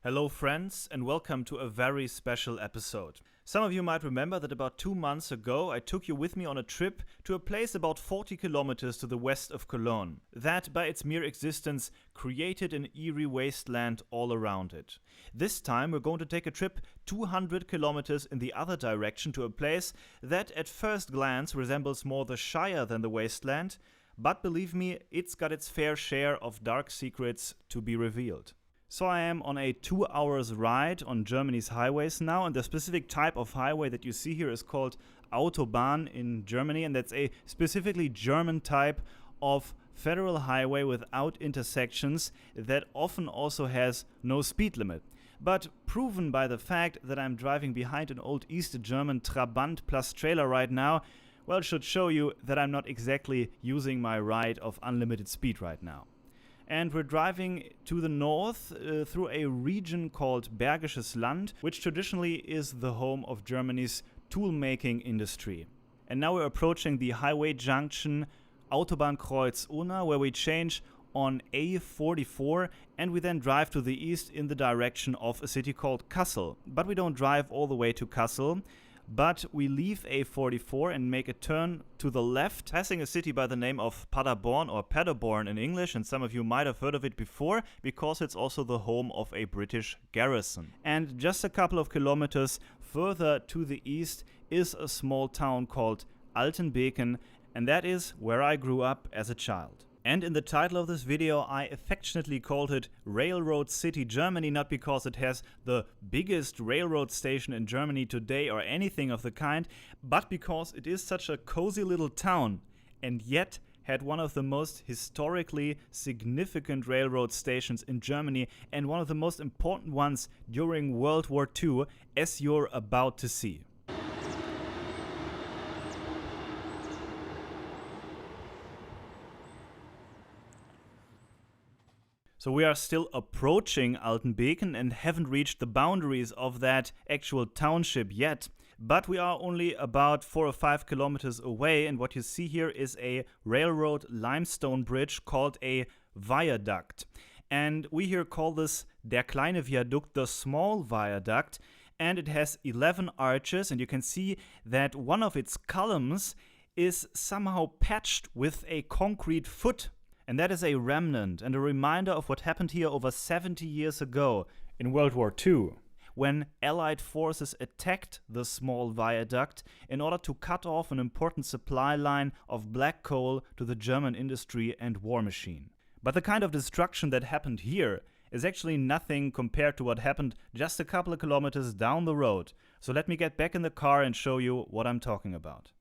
Hello friends, and welcome to a very special episode. Some of you might remember that about 2 months ago I took you with me on a trip to a place about 40 kilometers to the west of Cologne. That, by its mere existence, created an eerie wasteland all around it. This time we're going to take a trip 200 kilometers in the other direction to a place that at first glance resembles more the Shire than the wasteland, but believe me, it's got its fair share of dark secrets to be revealed. So I am on a 2 hours ride on Germany's highways now, and the specific type of highway that you see here is called Autobahn in Germany, and that's a specifically German type of federal highway without intersections that often also has no speed limit. But proven by the fact that I'm driving behind an old East German Trabant plus trailer right now, well, should show you that I'm not exactly using my ride of unlimited speed right now. And we're driving to the north through a region called Bergisches Land, which traditionally is the home of Germany's tool-making industry. And now we're approaching the highway junction Autobahnkreuz Unna, where we change on A44 and we then drive to the east in the direction of a city called Kassel. But we don't drive all the way to Kassel, but we leave A44 and make a turn to the left, passing a city by the name of Paderborn, or Paderborn in English, and some of you might have heard of it before because it's also the home of a British garrison. And just a couple of kilometers further to the east is a small town called Alton, and that is where I grew up as a child. And in the title of this video I affectionately called it Railroad City Germany, not because it has the biggest railroad station in Germany today or anything of the kind, but because it is such a cozy little town and yet had one of the most historically significant railroad stations in Germany and one of the most important ones during World War II, as you're about to see. So we are still approaching Alton and haven't reached the boundaries of that actual township yet, but we are only about 4 or 5 kilometers away, and what you see here is a railroad limestone bridge called a Viaduct. And we here call this Der kleine Viadukt, the small viaduct, and it has 11 arches, and you can see that one of its columns is somehow patched with a concrete foot. And that is a remnant and a reminder of what happened here over 70 years ago in World War II, when Allied forces attacked the small viaduct in order to cut off an important supply line of black coal to the German industry and war machine. But the kind of destruction that happened here is actually nothing compared to what happened just a couple of kilometers down the road. So let me get back in the car and show you what I'm talking about.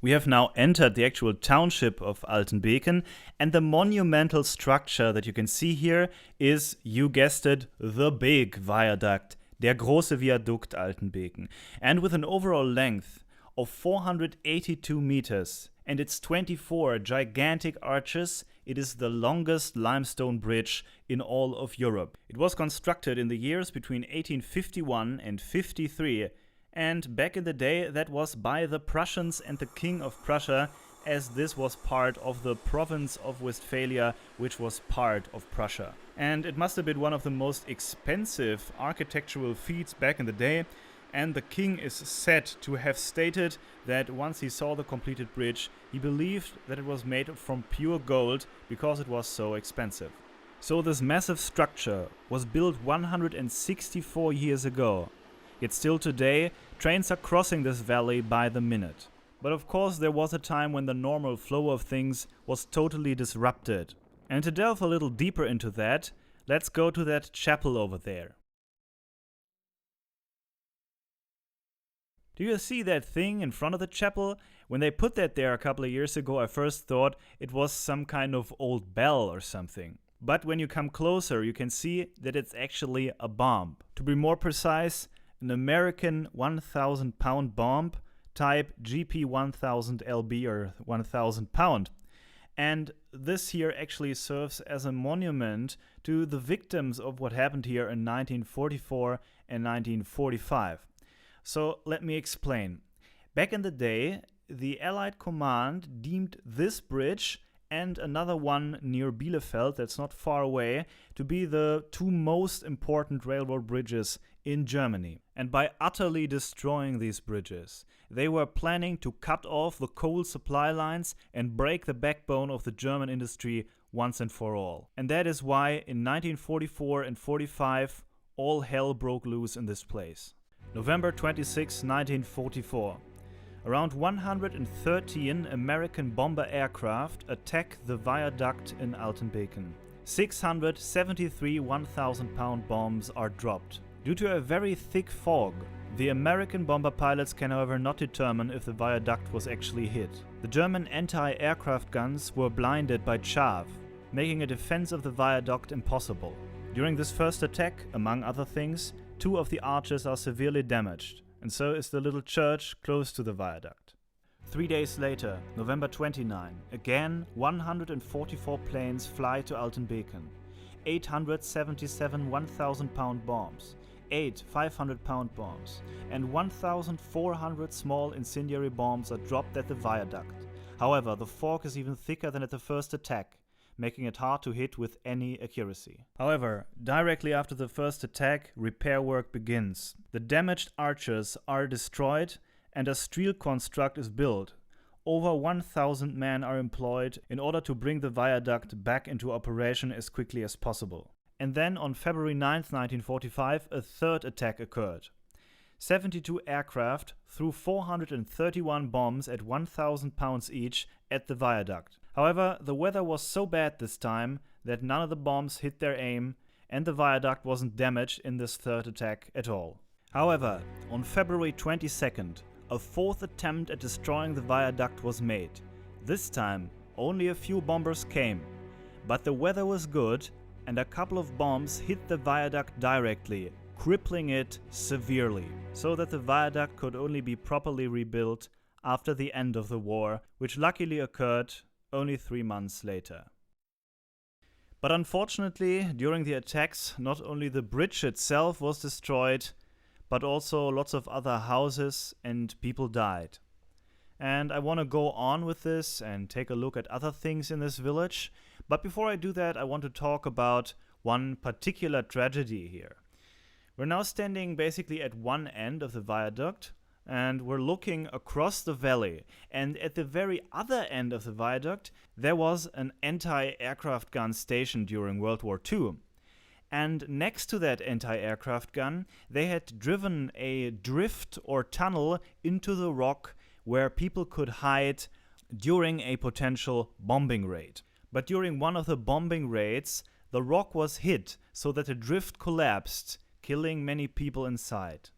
We have now entered the actual township of Altenbeken, and the monumental structure that you can see here is, you guessed it, the big viaduct, der große Viadukt Altenbeken. And with an overall length of 482 meters and its 24 gigantic arches, it is the longest limestone bridge in all of Europe. It was constructed in the years between 1851 and 53, and back in the day that was by the Prussians and the King of Prussia, as this was part of the province of Westphalia, which was part of Prussia. And it must have been one of the most expensive architectural feats back in the day, and the king is said to have stated that once he saw the completed bridge, he believed that it was made from pure gold because it was so expensive. So this massive structure was built 164 years ago. Yet still today, trains are crossing this valley by the minute. But of course there was a time when the normal flow of things was totally disrupted. And to delve a little deeper into that, let's go to that chapel over there. Do you see that thing in front of the chapel? When they put that there a couple of years ago, I first thought it was some kind of old bell or something. But when you come closer, you can see that it's actually a bomb. To be more precise, an American 1,000-pound bomb type GP1000LB or 1,000 pound. And this here actually serves as a monument to the victims of what happened here in 1944 and 1945. So let me explain. Back in the day, the Allied command deemed this bridge and another one near Bielefeld, that's not far away, to be the two most important railroad bridges in Germany. And by utterly destroying these bridges, they were planning to cut off the coal supply lines and break the backbone of the German industry once and for all. And that is why in 1944 and 45, all hell broke loose in this place. November 26, 1944. Around 113 American bomber aircraft attack the Viaduct in Alton. 673 1,000-pound bombs are dropped. Due to a very thick fog, the American bomber pilots can however not determine if the viaduct was actually hit. The German anti-aircraft guns were blinded by chaff, making a defense of the viaduct impossible. During this first attack, among other things, 2 of the arches are severely damaged, and so is the little church close to the viaduct. 3 days later, November 29, again 144 planes fly to Alton. 877 1,000-pound bombs, 8 500-pound bombs, and 1,400 small incendiary bombs are dropped at the viaduct. However, the fog is even thicker than at the first attack, making it hard to hit with any accuracy. However, directly after the first attack, repair work begins. The damaged arches are destroyed and a steel construct is built. Over 1,000 men are employed in order to bring the viaduct back into operation as quickly as possible. And then on February 9, 1945, a third attack occurred. 72 aircraft threw 431 bombs at 1,000 pounds each at the viaduct. However, the weather was so bad this time that none of the bombs hit their aim and the viaduct wasn't damaged in this third attack at all. However, on February 22nd, a fourth attempt at destroying the viaduct was made. This time, only a few bombers came, but the weather was good and a couple of bombs hit the viaduct directly, crippling it severely, so that the viaduct could only be properly rebuilt after the end of the war, which luckily occurred only 3 months later. But unfortunately, during the attacks, not only the bridge itself was destroyed, but also lots of other houses and people died. And I want to go on with this and take a look at other things in this village. But before I do that, I want to talk about one particular tragedy here. We're now standing basically at one end of the viaduct, and we're looking across the valley. And at the very other end of the viaduct, there was an anti-aircraft gun station during World War II. And next to that anti-aircraft gun, they had driven a drift or tunnel into the rock where people could hide during a potential bombing raid. But during one of the bombing raids, the rock was hit so that the drift collapsed, killing many people inside.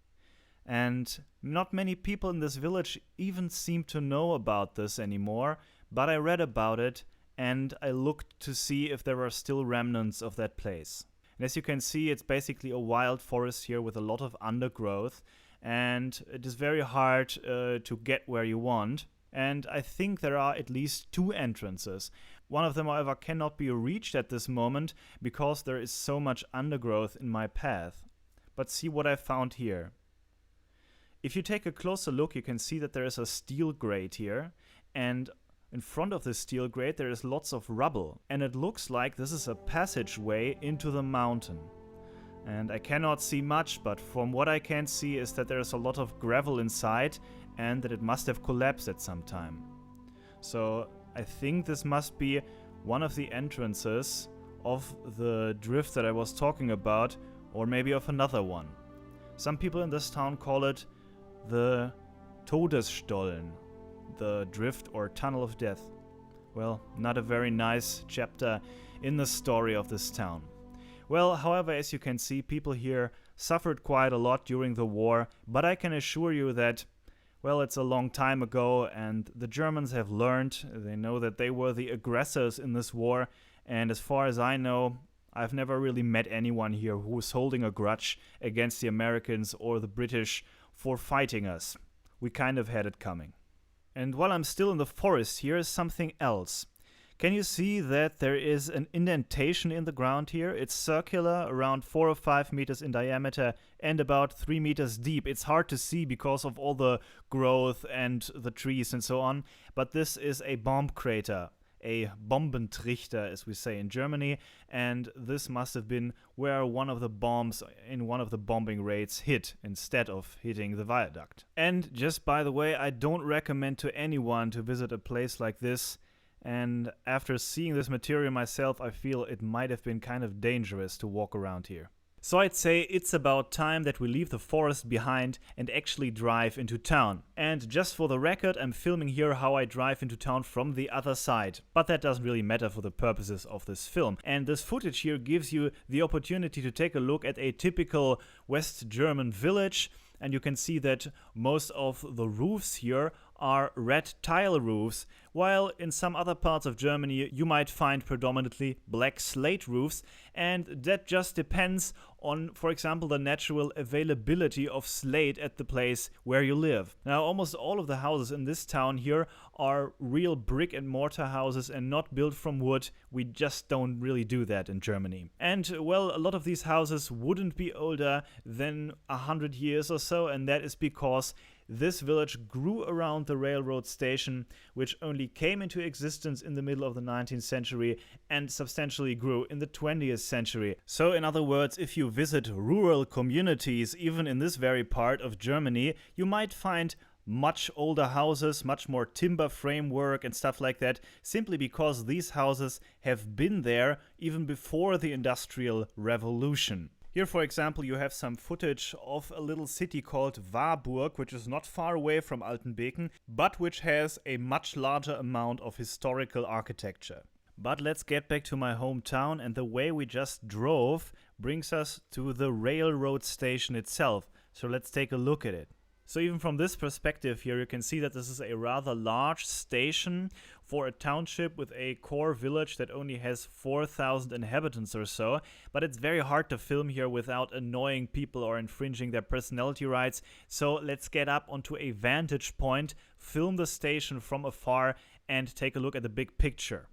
And not many people in this village even seem to know about this anymore, but I read about it and I looked to see if there are still remnants of that place. And as you can see, it's basically a wild forest here with a lot of undergrowth, and it is very hard to get where you want. And I think there are at least 2 entrances. One of them, however, cannot be reached at this moment because there is so much undergrowth in my path. But see what I found here. If you take a closer look, you can see that there is a steel grate here, and in front of this steel grate there is lots of rubble, and it looks like this is a passageway into the mountain. And I cannot see much, but from what I can see is that there is a lot of gravel inside and that it must have collapsed at some time. So I think this must be one of the entrances of the drift that I was talking about, or maybe of another one. Some people in this town call it the Todesstollen, the drift or tunnel of death. Well, not a very nice chapter in the story of this town. Well, however, as you can see, people here suffered quite a lot during the war, but I can assure you that Well, it's a long time ago, and the Germans have learned. They know that they were the aggressors in this war, and as far as I know, I've never really met anyone here who is holding a grudge against the Americans or the British for fighting us. We kind of had it coming. And while I'm still in the forest, here is something else. Can you see that there is an indentation in the ground here? It's circular, around 4 or 5 meters in diameter and about 3 meters deep. It's hard to see because of all the growth and the trees and so on, but this is a bomb crater, a Bombentrichter, as we say in Germany, and this must have been where one of the bombs in one of the bombing raids hit instead of hitting the viaduct. And just by the way, I don't recommend to anyone to visit a place like this. And after seeing this material myself, I feel it might have been kind of dangerous to walk around here. So I'd say it's about time that we leave the forest behind and actually drive into town. And just for the record, I'm filming here how I drive into town from the other side. But that doesn't really matter for the purposes of this film. And this footage here gives you the opportunity to take a look at a typical West German village. And you can see that most of the roofs here are red tile roofs, while in some other parts of Germany you might find predominantly black slate roofs, and that just depends on, for example, the natural availability of slate at the place where you live. Now, almost all of the houses in this town here are real brick and mortar houses and not built from wood. We just don't really do that in Germany. And, well, a lot of these houses wouldn't be older than 100 years or so, and that is because this village grew around the railroad station, which only came into existence in the middle of the 19th century and substantially grew in the 20th century. So, in other words, if you visit rural communities, even in this very part of Germany, you might find much older houses, much more timber framework and stuff like that, simply because these houses have been there even before the Industrial Revolution. Here, for example, you have some footage of a little city called Warburg, which is not far away from Altenbeken, but which has a much larger amount of historical architecture. But let's get back to my hometown, and the way we just drove brings us to the railroad station itself. So let's take a look at it. So even from this perspective here, you can see that this is a rather large station for a township with a core village that only has 4,000 inhabitants or so. But it's very hard to film here without annoying people or infringing their personality rights. So let's get up onto a vantage point, film the station from afar, and take a look at the big picture.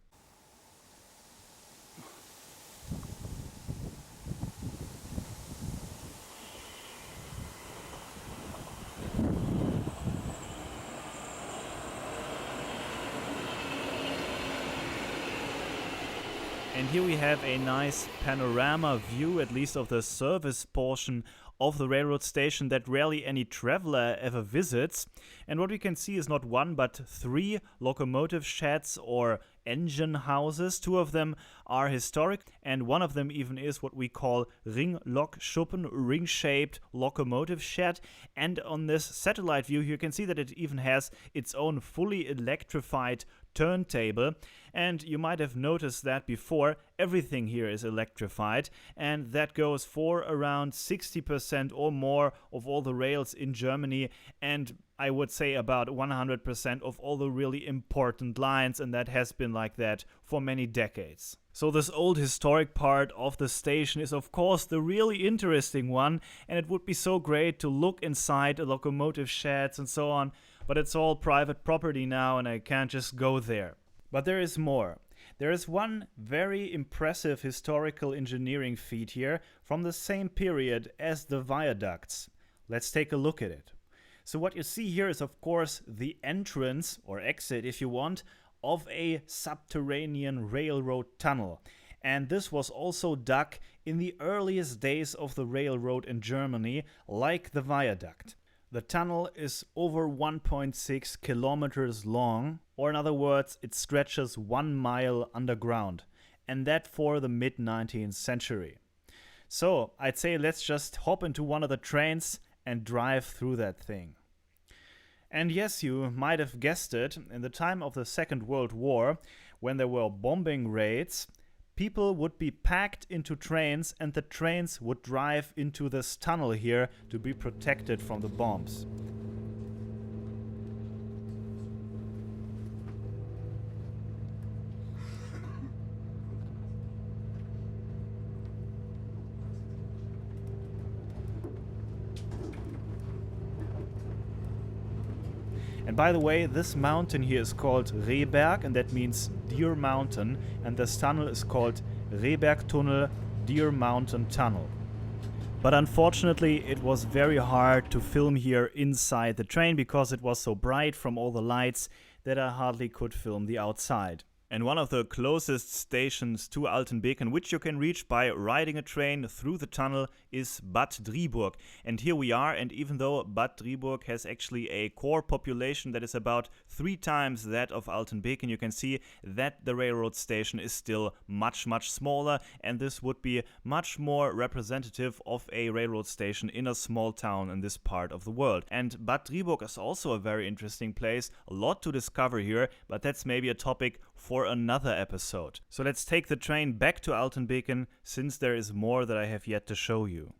And here we have a nice panorama view, at least of the service portion of the railroad station that rarely any traveler ever visits. And what we can see is not one but 3 locomotive sheds or engine houses. 2 of them are historic, and one of them even is what we call Ringlokschuppen, ring-shaped locomotive shed. And on this satellite view you can see that it even has its own fully electrified turntable. And you might have noticed that before, everything here is electrified, and that goes for around 60% or more of all the rails in Germany, and I would say about 100% of all the really important lines, and that has been like that for many decades. So this old historic part of the station is of course the really interesting one, and it would be so great to look inside the locomotive sheds and so on, but it's all private property now and I can't just go there. But there is more. There is one very impressive historical engineering feat here from the same period as the viaducts. Let's take a look at it. So what you see here is of course the entrance, or exit if you want, of a subterranean railroad tunnel. And this was also dug in the earliest days of the railroad in Germany, like the viaduct. The tunnel is over 1.6 kilometers long, or in other words, it stretches 1 mile underground, and that for the mid-19th century. So, I'd say let's just hop into one of the trains and drive through that thing. And yes, you might have guessed it, in the time of the Second World War, when there were bombing raids, people would be packed into trains and the trains would drive into this tunnel here to be protected from the bombs. And by the way, this mountain here is called Rehberg, and that means Deer Mountain, and this tunnel is called Rehbergtunnel, Deer Mountain Tunnel. But unfortunately, it was very hard to film here inside the train because it was so bright from all the lights that I hardly could film the outside. And one of the closest stations to Altenbeken, which you can reach by riding a train through the tunnel, is Bad Driburg. And here we are, and even though Bad Driburg has actually a core population that is about 3 times that of Altenbeken, you can see that the railroad station is still much smaller, and this would be much more representative of a railroad station in a small town in this part of the world. And Bad Driburg is also a very interesting place, a lot to discover here, but that's maybe a topic for another episode. So let's take the train back to Altenbeken, since there is more that I have yet to show you.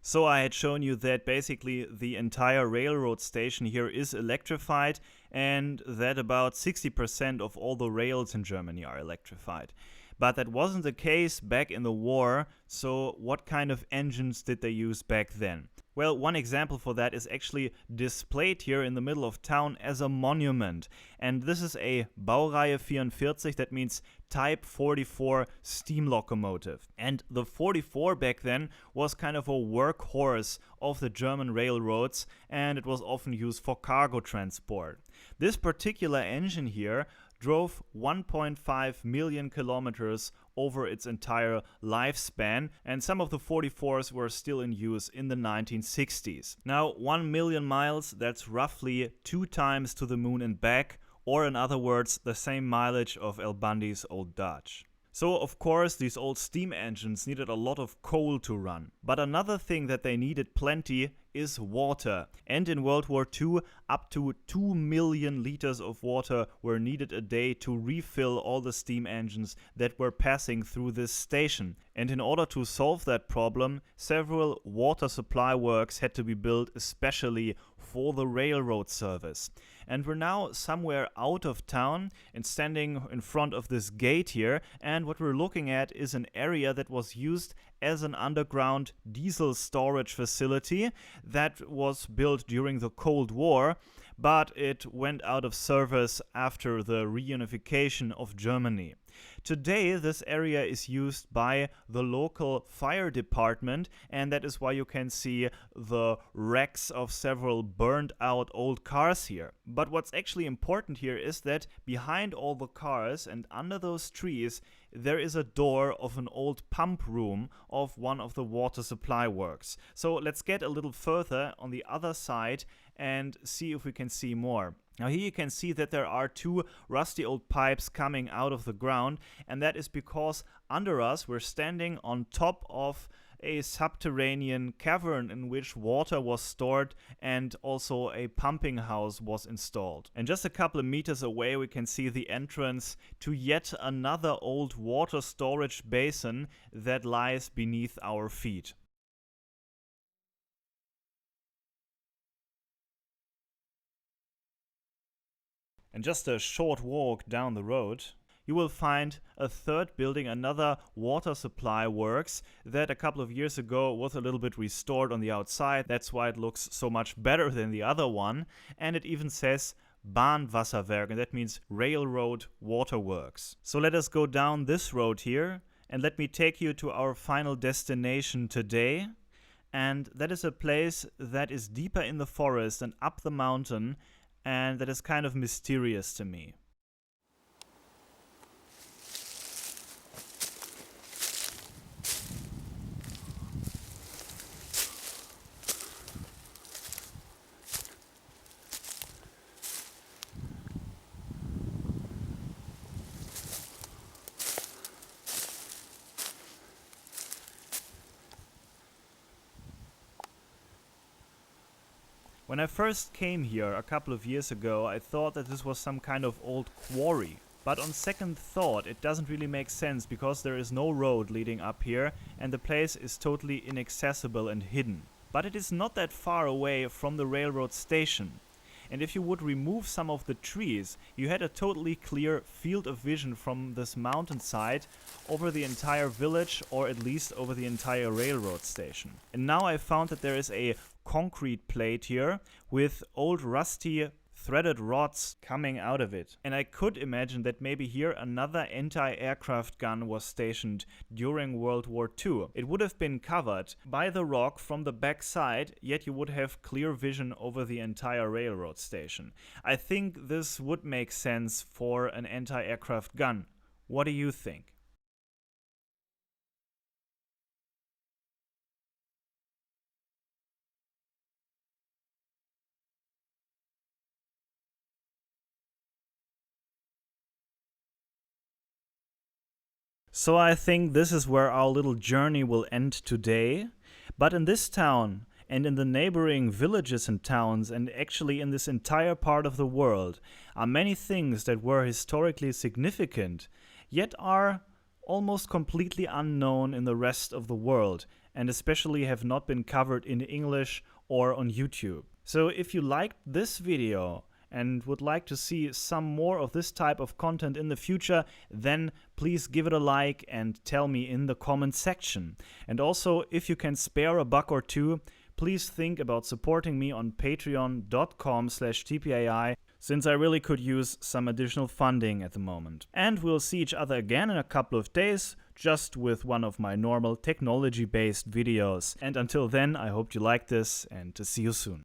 So I had shown you that basically the entire railroad station here is electrified, and that about 60% of all the rails in Germany are electrified. But that wasn't the case back in the war, so what kind of engines did they use back then? Well, one example for that is actually displayed here in the middle of town as a monument. And this is a Baureihe 44, that means Type 44 steam locomotive. And the 44 back then was kind of a workhorse of the German railroads, and it was often used for cargo transport. This particular engine here drove 1.5 million kilometers over its entire lifespan, and some of the 44s were still in use in the 1960s. Now, 1 million miles, that's roughly 2 times to the moon and back, or in other words, the same mileage of El Bundy's old Dodge. So, of course, these old steam engines needed a lot of coal to run. But another thing that they needed plenty is water. And in World War II, up to 2 million liters of water were needed a day to refill all the steam engines that were passing through this station. And in order to solve that problem, several water supply works had to be built especially for the railroad service. And we're now somewhere out of town and standing in front of this gate here, and what we're looking at is an area that was used as an underground diesel storage facility that was built during the Cold War, but it went out of service after the reunification of Germany. Today, this area is used by the local fire department, and that is why you can see the wrecks of several burned out old cars here. But what's actually important here is that behind all the cars and under those trees, there is a door of an old pump room of one of the water supply works. So let's get a little further on the other side and see if we can see more. Now here you can see that there are 2 rusty old pipes coming out of the ground, and that is because under us we're standing on top of a subterranean cavern in which water was stored and also a pumping house was installed. And just a couple of meters away we can see the entrance to yet another old water storage basin that lies beneath our feet. And just a short walk down the road, you will find a third building, another water supply works that a couple of years ago was a little bit restored on the outside. That's why it looks so much better than the other one. And it even says Bahnwasserwerk, and that means railroad waterworks. So let us go down this road here, and let me take you to our final destination today. And that is a place that is deeper in the forest and up the mountain, and that is kind of mysterious to me. When I first came here a couple of years ago, I thought that this was some kind of old quarry. But on second thought, it doesn't really make sense because there is no road leading up here and the place is totally inaccessible and hidden. But it is not that far away from the railroad station. and if you would remove some of the trees, you had a totally clear field of vision from this mountainside over the entire village, or at least over the entire railroad station. And now I found that there is a concrete plate here with old rusty threaded rods coming out of it. And I could imagine that maybe here another anti-aircraft gun was stationed during World War II. It would have been covered by the rock from the back side, yet you would have clear vision over the entire railroad station. I think this would make sense for an anti-aircraft gun. What do you think? So I think this is where our little journey will end today. But in this town and in the neighboring villages and towns, and actually in this entire part of the world, are many things that were historically significant, yet are almost completely unknown in the rest of the world, and especially have not been covered in English or on YouTube. So if you liked this video and would like to see some more of this type of content in the future, then please give it a like and tell me in the comment section. And also, if you can spare a buck or two, please think about supporting me on patreon.com/tpai, since I really could use some additional funding at the moment. And we'll see each other again in a couple of days, just with one of my normal technology-based videos. And until then, I hope you like this, and to see you soon.